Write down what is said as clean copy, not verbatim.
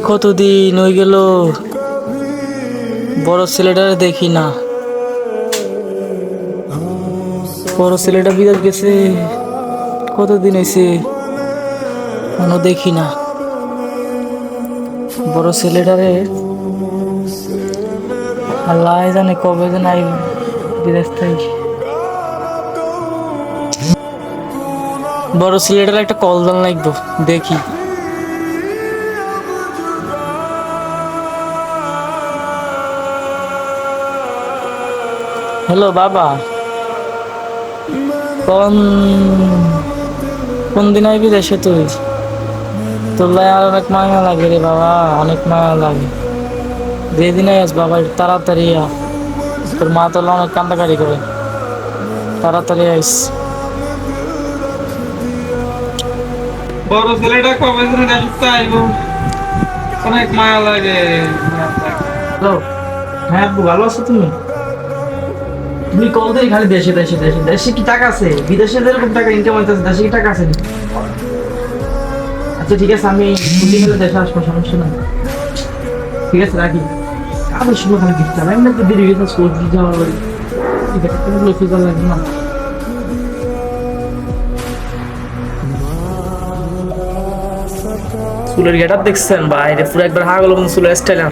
কতদিন হয়ে গেল বড় ছেলেটারে দেখি না। বড় ছেলেটা বিদেশ গেছে, কতদিন হয়েছে কোনো দেখি না। বড় ছেলেটারে আল্লাহ জানে কবে যেন আই বিদেশ থেকে। বড় ছেলেটার একটা কল দান লাগবো, দেখি। হ্যালো বাবা, কোন কোন দিন আইবি দেশে তুই? তোর লাই আর অনেক মায়া লাগে রে বাবা, অনেক মায়া লাগে। যেদিন আইস বাবা একটু তাড়াতাড়ি আ। তোর মা তোর অনেক কান্দাকারি করে, তাড়াতাড়ি আইস। বড় ছেলেটা কবে যেন দেশে আইবো, অনেক মায়া লাগে। হ্যালো, হ্যাঁ আব্বু ভালো আছো তুমি? তুমি কল দেই খালি দেশে দেশে দেশে দেশে কি টাকা আছে? বিদেশে যেরকম টাকা ইনকাম হইতেছে দেশে কি টাকা আছে? আচ্ছা ঠিক আছে, আমি ছুটি হলে দেশে আসবো, সমস্যা নাই। ঠিক আছে রাখি। আবার শুনো খালি গিফট আমি না তো দেরি হয়ে গেছে, স্কুল যাওয়ার লাগে। ঠিক আছে, তুমি লক্ষ্য করে লাগবে না। চুলের গেট আপ দেখছেন বাইরে পুরো একবার হাগল চুলের স্টাইল।